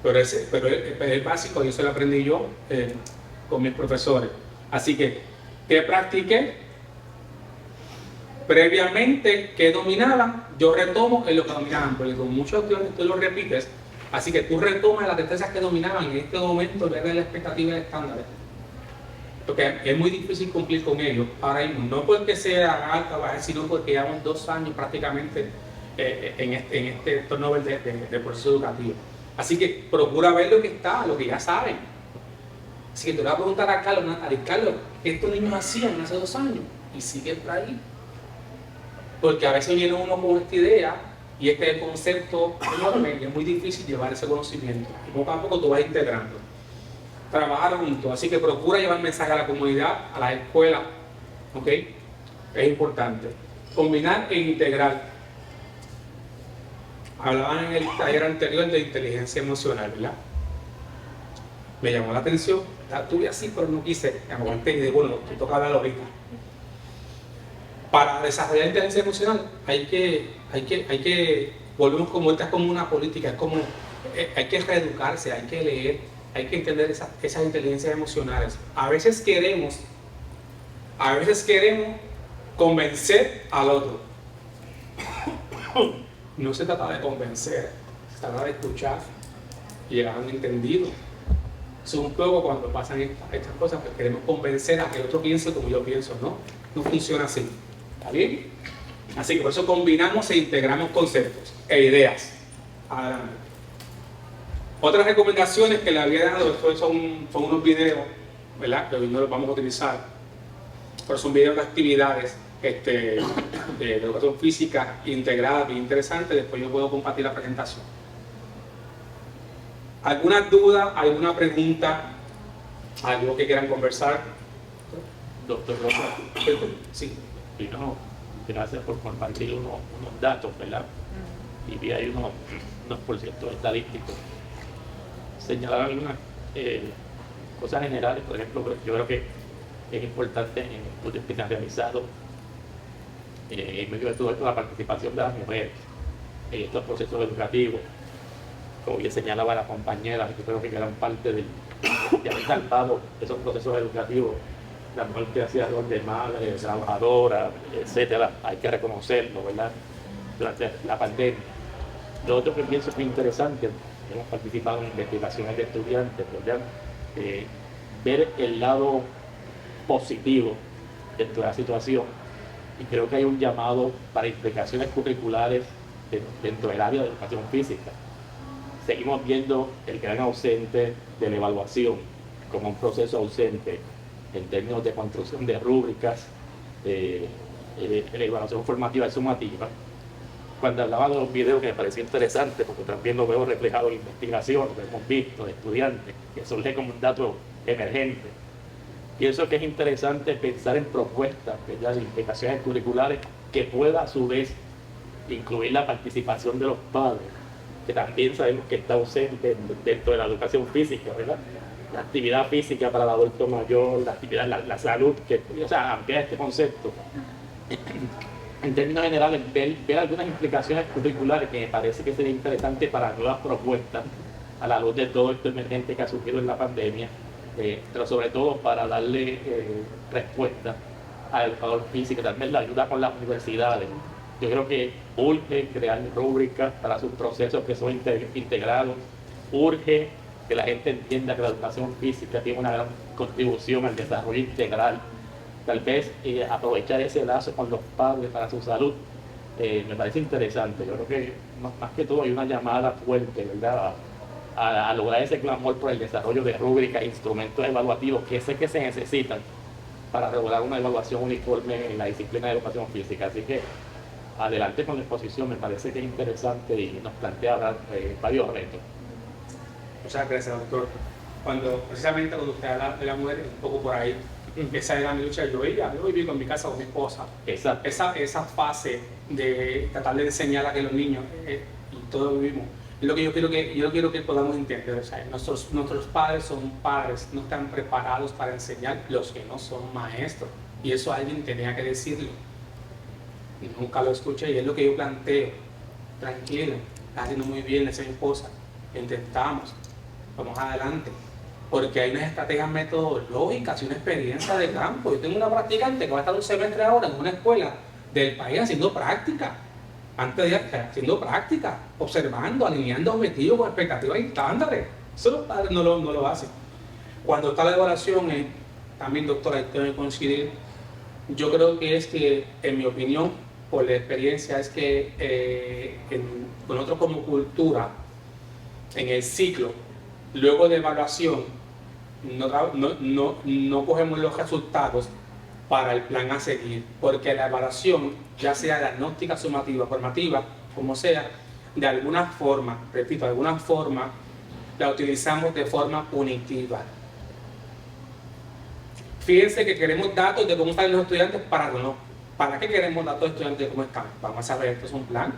pero es básico y eso lo aprendí yo con mis profesores. Así que, ¿qué practiqué? Previamente, ¿qué dominaban? Yo retomo en lo que dominaban, porque con muchos estudiantes tú lo repites, así que tú retomas las destrezas que dominaban en este momento, ver la expectativa de estándares. Porque es muy difícil cumplir con ellos ahora mismo, no porque sea alta o baja, sino porque llevamos 2 años prácticamente en este turnover de proceso educativo. Así que procura ver lo que está, lo que ya saben. Así que te voy a preguntar a Carlos, Natalie, Carlos, ¿qué estos niños hacían hace 2 años? Y siguen por ahí. Porque a veces viene uno con esta idea y este concepto enorme y es muy difícil llevar ese conocimiento. Y poco a poco tú vas integrando. Trabajar juntos, así que procura llevar mensaje a la comunidad, a las escuelas, ¿ok? Es importante. Combinar e integrar. Hablaban en el taller anterior de inteligencia emocional, ¿verdad? Me llamó la atención, estuve así, pero no quise, me aguanté y dije, bueno, te toca hablar ahorita. Para desarrollar inteligencia emocional hay que volvemos como esta es como una política, es como, hay que reeducarse, hay que leer, hay que entender esas inteligencias emocionales. A veces queremos convencer al otro. No se trata de convencer, se trata de escuchar y llegar a un entendido. Eso es un poco cuando pasan estas cosas, que queremos convencer a que el otro piense como yo pienso, ¿no? No funciona así. ¿Está bien? Así que por eso combinamos e integramos conceptos e ideas. Adelante. Otras recomendaciones que le había dado, estos son unos videos, ¿verdad? Que hoy no los vamos a utilizar, pero son videos de actividades de educación física integrada, bien interesante. Después yo puedo compartir la presentación. ¿Alguna duda, alguna pregunta, algo que quieran conversar? Doctor Rosa, Sí. no, gracias por compartir unos datos, ¿verdad? Y vi ahí unos porcientos estadísticos. Señalar algunas cosas generales, por ejemplo, yo creo que es importante en estudios que se han realizado en medio de todo esto la participación de las mujeres en estos procesos educativos. Como bien señalaba la compañera, yo creo que gran parte de haber saltado esos procesos educativos, la mujer que hacía rol de madre, trabajadora, etcétera, hay que reconocerlo, ¿verdad? Durante la pandemia. Lo otro que pienso que es interesante, hemos participado en investigaciones de estudiantes, ¿verdad? Ver el lado positivo dentro de la situación, y creo que hay un llamado para implicaciones curriculares dentro del área de educación física. Seguimos viendo el gran ausente de la evaluación como un proceso ausente en términos de construcción de rúbricas, la evaluación formativa y sumativa. Cuando hablaba de los videos, que me pareció interesante, porque también lo veo reflejado en investigación, lo hemos visto de estudiantes, que surge como un dato emergente. Pienso que es interesante pensar en propuestas, ¿verdad?, de implicaciones curriculares que pueda a su vez incluir la participación de los padres, que también sabemos que está ausente dentro de la educación física, ¿verdad? La actividad física para el adulto mayor, la salud, o sea, ampliar este concepto. En términos generales, ver algunas implicaciones curriculares que me parece que sería interesante para nuevas propuestas a la luz de todo esto emergente que ha surgido en la pandemia, pero sobre todo para darle respuesta al educador físico, también la ayuda con las universidades. Yo creo que urge crear rúbricas para sus procesos que son integrados, urge que la gente entienda que la educación física tiene una gran contribución al desarrollo integral. Tal vez aprovechar ese lazo con los padres para su salud me parece interesante. Yo creo que más que todo hay una llamada fuerte, ¿verdad?, a lograr ese clamor por el desarrollo de rúbricas e instrumentos evaluativos que sé que se necesitan para regular una evaluación uniforme en la disciplina de educación física. Así que adelante con la exposición, me parece que es interesante y nos plantea varios retos. Muchas gracias, doctor. Precisamente cuando usted habla de la mujer, un poco por ahí, esa era mi lucha. Yo viví con mi casa, con mi esposa. Exacto. Esa fase de tratar de enseñar a que los niños, y todos vivimos, es lo que yo quiero que podamos entender. O sea, nuestros padres son padres, no están preparados para enseñar los que no son maestros. Y eso alguien tenía que decirlo. Y nunca lo escuché, y es lo que yo planteo. Tranquilo, está haciendo muy bien, esa es mi esposa. Intentamos, vamos adelante. Porque hay unas estrategias metodológicas y una experiencia de campo. Yo tengo una practicante que va a estar un semestre ahora en una escuela del país haciendo práctica. Antes de haciendo práctica, observando, alineando objetivos con expectativas y estándares. Eso los padres no lo hacen. Cuando está la evaluación, también, doctora, hay que coincidir. Yo creo que es que, en mi opinión, por la experiencia, es que nosotros como cultura, en el ciclo, luego de evaluación, no cogemos los resultados para el plan a seguir, porque la evaluación, ya sea diagnóstica, sumativa, formativa, como sea, de alguna forma, repito, de alguna forma, la utilizamos de forma punitiva. Fíjense que queremos datos de cómo están los estudiantes, ¿para qué queremos datos de estudiantes de cómo están? Vamos a saber, esto es un plan.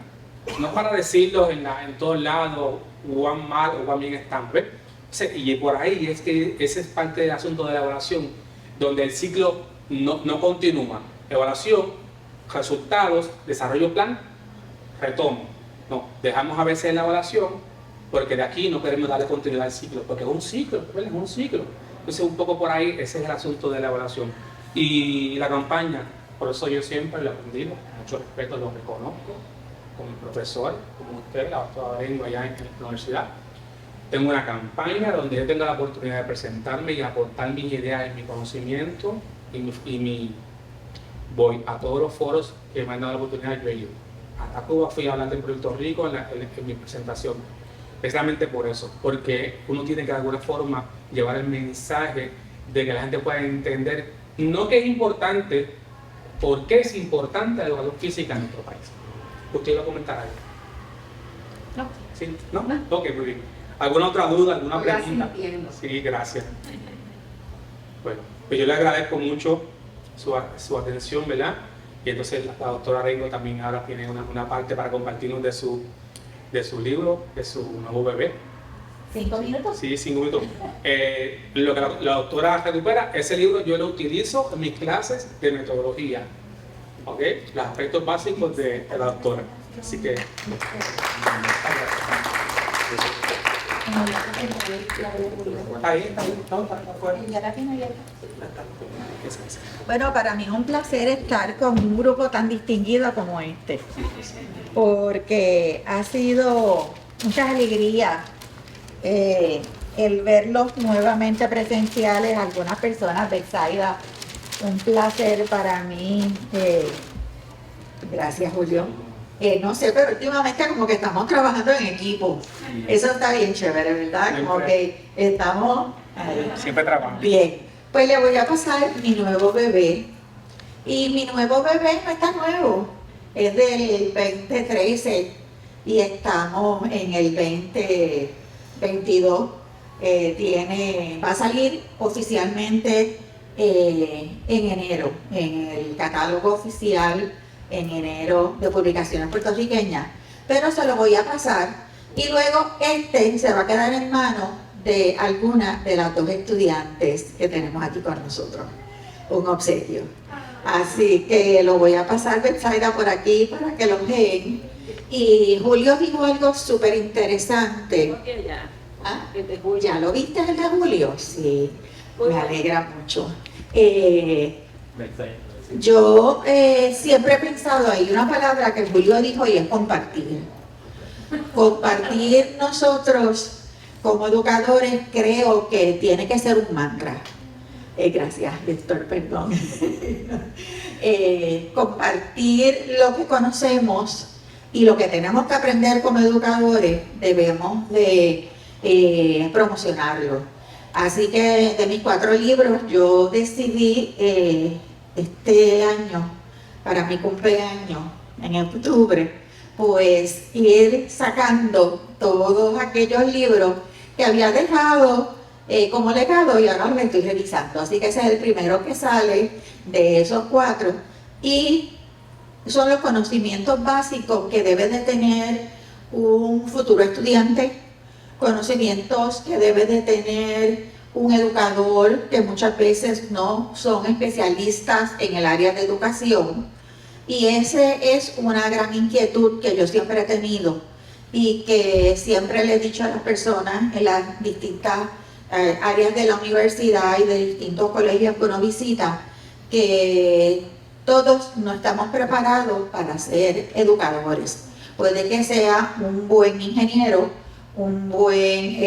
No para decirlo en todos lados, cuán mal o cuán bien están, ¿ves? Y por ahí es que ese es parte del asunto de la evaluación, donde el ciclo no continúa. Evaluación, resultados, desarrollo plan, retomo. No, dejamos a veces la evaluación, porque de aquí no queremos darle continuidad al ciclo, porque es un ciclo, ¿ves? Es un ciclo. Entonces, un poco por ahí, ese es el asunto de la evaluación. Y la campaña, por eso yo siempre le he aprendido, mucho respeto, lo reconozco, como profesor, como usted, la doctora Arengo allá en la universidad. Tengo una campaña donde yo tengo la oportunidad de presentarme y aportar mis ideas y mi conocimiento, voy a todos los foros que me han dado la oportunidad, yo he ido. Hasta Cuba fui a hablar de Puerto Rico en mi presentación. Precisamente por eso, porque uno tiene que de alguna forma llevar el mensaje de que la gente pueda entender, no que es importante, por qué es importante la educación física en nuestro país. ¿Usted iba a comentar algo? No. ¿Sí? ¿No? Ok, muy bien. ¿Alguna otra duda, alguna pregunta? Sí, gracias. Bueno, pues yo le agradezco mucho su atención, ¿verdad? Y entonces la doctora Arengo también ahora tiene una parte para compartirnos de su libro, de su nuevo bebé. 5 minutos. Sí, 5 minutos. Lo que la doctora recupera, ese libro yo lo utilizo en mis clases de metodología. ¿Ok? Los aspectos básicos de la doctora. Así que... Ahí está afuera. Bueno, para mí es un placer estar con un grupo tan distinguido como este, porque ha sido muchas alegrías el verlos nuevamente presenciales, algunas personas de Exaida, un placer para mí. Gracias, Julio. No sé, pero últimamente como que estamos trabajando en equipo. Eso está bien chévere, ¿verdad? Como que estamos siempre trabajando. Bien. Pues le voy a pasar mi nuevo bebé. Y mi nuevo bebé no está nuevo. Es del 2013 y estamos en el 2022. Va a salir oficialmente en enero, en el catálogo oficial en enero de publicaciones puertorriqueñas, pero se lo voy a pasar y luego se va a quedar en manos de alguna de las dos estudiantes que tenemos aquí con nosotros, un obsequio. Así que lo voy a pasar, Betsaida, por aquí para que lo vean. Y Julio dijo algo súper interesante. ¿Ah? ¿Ya lo viste el de Julio? Sí, me alegra mucho. Yo siempre he pensado, hay una palabra que Julio dijo y es compartir. Compartir nosotros como educadores creo que tiene que ser un mantra. Gracias, Víctor, perdón. Compartir lo que conocemos y lo que tenemos que aprender como educadores, debemos de promocionarlo. Así que de mis 4 libros yo decidí este año, para mi cumpleaños, en octubre, pues ir sacando todos aquellos libros que había dejado como legado y ahora los estoy revisando. Así que ese es el primero que sale de esos 4 y son los conocimientos básicos que debe de tener un futuro estudiante, conocimientos que debe de tener un educador que muchas veces no son especialistas en el área de educación. Y ese es una gran inquietud que yo siempre he tenido y que siempre le he dicho a las personas en las distintas áreas de la universidad y de distintos colegios que uno visita, que todos no estamos preparados para ser educadores. Puede que sea un buen ingeniero, un buen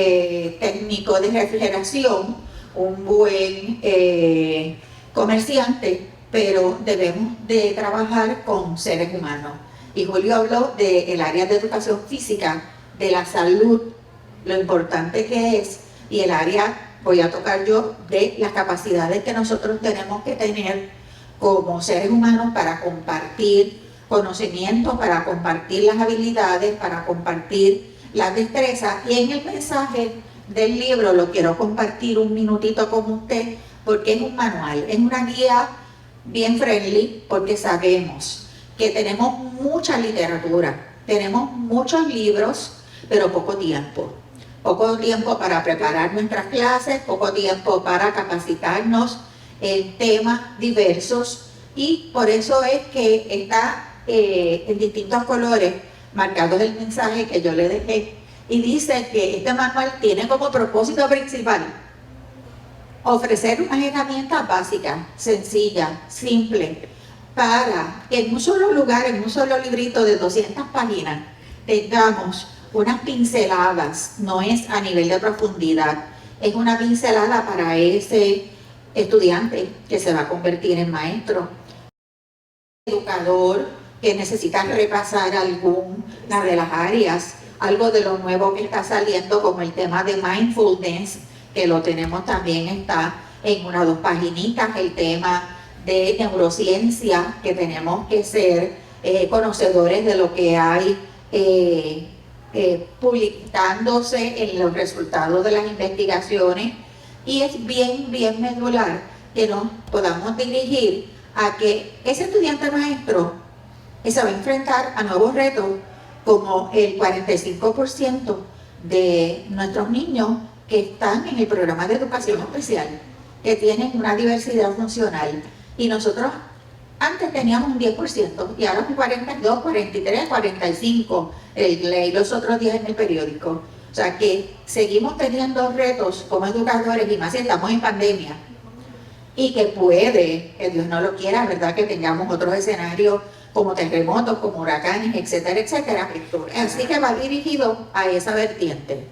técnico de refrigeración, un buen comerciante, pero debemos de trabajar con seres humanos. Y Julio habló del área de educación física, de la salud, lo importante que es, y el área, voy a tocar yo, de las capacidades que nosotros tenemos que tener como seres humanos para compartir conocimientos, para compartir las habilidades, para compartir las destrezas. Y en el mensaje del libro lo quiero compartir un minutito con usted, porque es un manual, es una guía bien friendly, porque sabemos que tenemos mucha literatura, tenemos muchos libros, pero poco tiempo. Poco tiempo para preparar nuestras clases, poco tiempo para capacitarnos en temas diversos, y por eso es que está en distintos colores marcados el mensaje que yo le dejé, y dice que este manual tiene como propósito principal ofrecer unas herramientas básicas, sencillas, simples, para que en un solo lugar, en un solo librito de 200 páginas, tengamos unas pinceladas. No es a nivel de profundidad, es una pincelada para ese estudiante que se va a convertir en maestro, educador que necesita repasar alguna de las áreas, algo de lo nuevo que está saliendo, como el tema de mindfulness, que lo tenemos también, está en 1 o 2 paginitas, el tema de neurociencia, que tenemos que ser conocedores de lo que hay publicándose en los resultados de las investigaciones, y es bien medular que nos podamos dirigir a que ese estudiante maestro que se va a enfrentar a nuevos retos, como el 45% de nuestros niños que están en el programa de educación especial, que tienen una diversidad funcional, y nosotros antes teníamos un 10% y ahora un 42, 43, 45, leí los otros días en el periódico. O sea que seguimos teniendo retos como educadores, y más si estamos en pandemia, y que puede, que Dios no lo quiera, ¿verdad?, que tengamos otros escenarios como terremotos, como huracanes, etcétera, etcétera. Así que va dirigido a esa vertiente.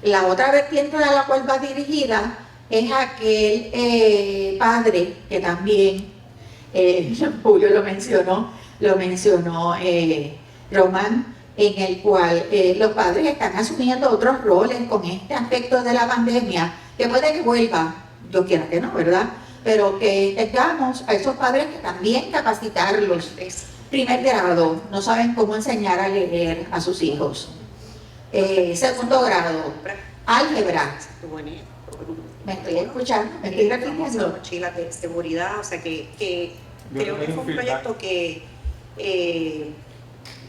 La otra vertiente a la cual va dirigida es aquel padre que también Julio lo mencionó Román, en el cual los padres están asumiendo otros roles con este aspecto de la pandemia, que puede que vuelva, yo quiera que no, ¿verdad? Pero que tengamos a esos padres que también capacitarlos. Primer grado, no saben cómo enseñar a leer a sus hijos. Segundo grado, álgebra. Me estoy escuchando, me estoy repitiendo. Mochilas de seguridad, o sea que creo que fue un proyecto que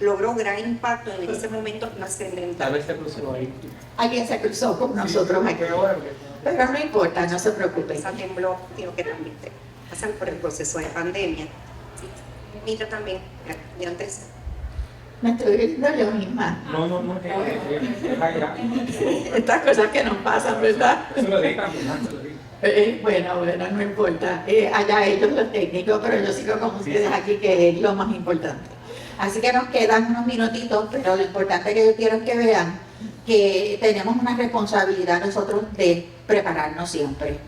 logró gran impacto en ese momento trascendental. Tal vez se cruzó ahí. Alguien se cruzó con nosotros aquí. Pero no importa, no se preocupen. Esa tembló, digo que también pasan por el proceso de pandemia. Mira también, de antes. Me estoy viendo yo misma. No, es allá. Estas cosas que nos pasan, ¿verdad? Se lo digan, se lo digan. Bueno, no importa. Allá ellos los técnicos, pero yo sigo con ustedes aquí, que es lo más importante. Así que nos quedan unos minutitos, pero lo importante que yo quiero es que vean que tenemos una responsabilidad nosotros de prepararnos siempre.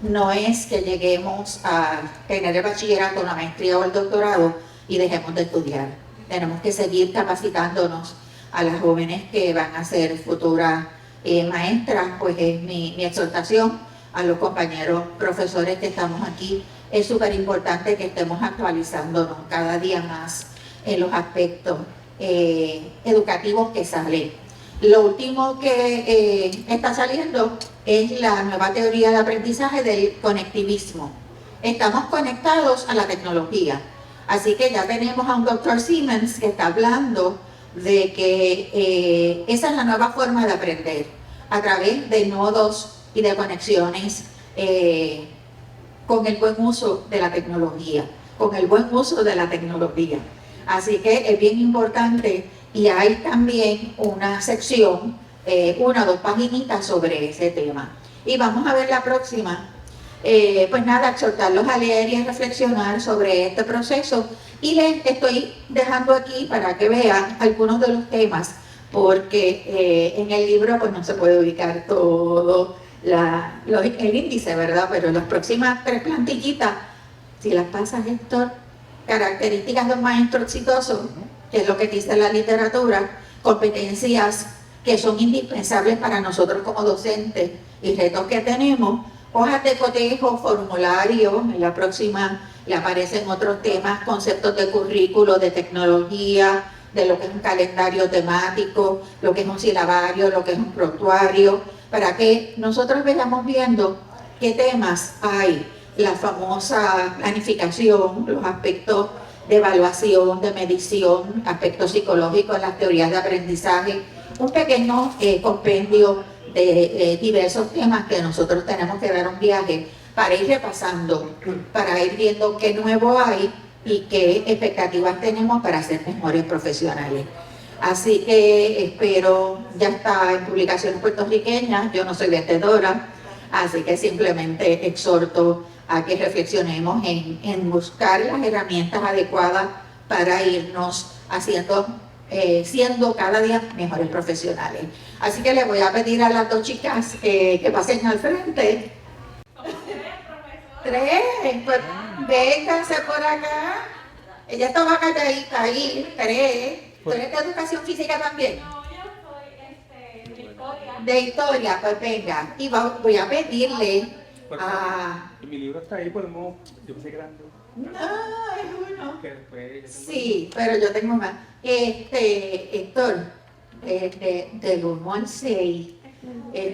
No es que lleguemos a tener el bachillerato, la maestría o el doctorado y dejemos de estudiar. Tenemos que seguir capacitándonos a las jóvenes que van a ser futuras maestras, pues es mi exhortación a los compañeros profesores que estamos aquí. Es súper importante que estemos actualizándonos cada día más en los aspectos educativos que salen. Lo último que está saliendo es la nueva teoría de aprendizaje del conectivismo. Estamos conectados a la tecnología. Así que ya tenemos a un doctor Siemens que está hablando de que esa es la nueva forma de aprender, a través de nodos y de conexiones con el buen uso de la tecnología, Así que es bien importante y hay también una sección, 1 o 2 paginitas sobre ese tema. Y vamos a ver la próxima. Pues nada, exhortarlos a leer y a reflexionar sobre este proceso y les estoy dejando aquí para que vean algunos de los temas porque en el libro pues no se puede ubicar todo el índice, ¿verdad? Pero las próximas 3 plantillitas, si las pasas, Héctor, características de un maestro exitoso, que es lo que dice la literatura, competencias que son indispensables para nosotros como docentes y retos que tenemos, hojas de cotejo, formularios, en la próxima le aparecen otros temas, conceptos de currículo, de tecnología, de lo que es un calendario temático, lo que es un silabario, lo que es un prontuario, para que nosotros vayamos viendo qué temas hay, la famosa planificación, los aspectos de evaluación, de medición, aspectos psicológicos, las teorías de aprendizaje, un pequeño compendio de diversos temas que nosotros tenemos que dar un viaje para ir repasando, para ir viendo qué nuevo hay y qué expectativas tenemos para ser mejores profesionales. Así que espero, ya está en publicaciones puertorriqueñas, yo no soy vendedora, así que simplemente exhorto a que reflexionemos en buscar las herramientas adecuadas para irnos haciendo, siendo cada día mejores profesionales. Así que les voy a pedir a las 2 chicas que pasen al frente. 3, pues vénganse por acá. Ella estaba calladita ahí, 3. ¿Tú eres de educación física también? No, yo soy de historia. De historia, pues venga. Y voy a pedirle a... Mi libro está ahí, podemos... Yo pensé que eran 2. No, es uno. Que después... Sí, pero yo tengo más. Héctor, del 1 al 6,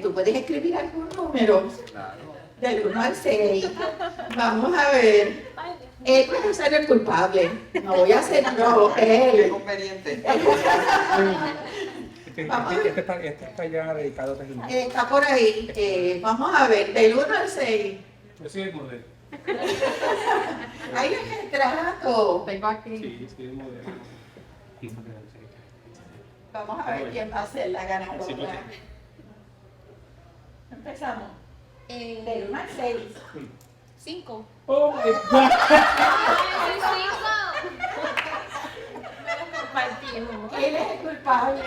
¿tú puedes escribir algún número? Claro. Del 1 al 6. Vamos a ver. Él puede ser el culpable. No voy a ser yo, Qué él. conveniente. Este está ya dedicado a tecnología. Está por ahí. Vamos a ver, del 1 al 6. Yo soy el modelo. Hay un retrato. Tengo aquí. Sí, soy el modelo. Vamos a ver quién va a ser la Sí, ganadora. porque- Empezamos. Del 1 al 6. 5. Oh my God. Él es el culpable.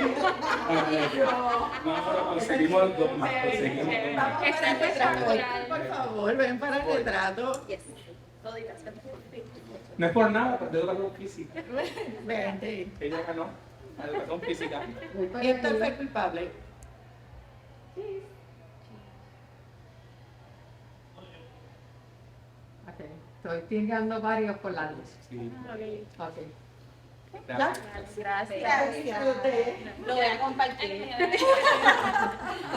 No, pero conseguimos 2 más. Conseguimos 2 más. Vamos para el retrato. Por favor, ven para el retrato. No es por nada, pero de educación física. Vente. Ella ganó la educación física. Héctor fue el culpable. Ok, estoy tirando varios por la luz. Sí. Ok. ¿Ya? Gracias. Disfrute. Lo voy a compartir.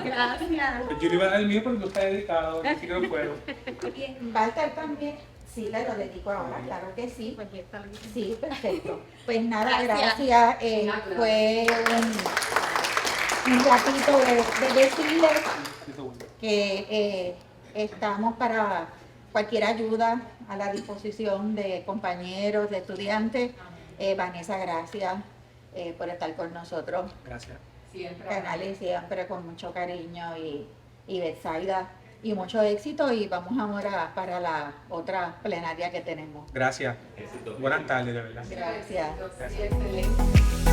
Gracias. Pues yo le iba a dar el mío porque no está dedicado, así que no puedo. ¿Va a estar también? Sí, le lo dedico ahora, claro que sí. Sí, perfecto. Pues nada, gracias. Fue un ratito de decirles que estamos para cualquier ayuda a la disposición de compañeros, de estudiantes. Vanessa, gracias por estar con nosotros. Gracias. Siempre. Canales siempre con mucho cariño y Betsaida y mucho éxito y vamos ahora para la otra plenaria que tenemos. Gracias. Buenas tardes, de verdad. Gracias. Sí, excelente.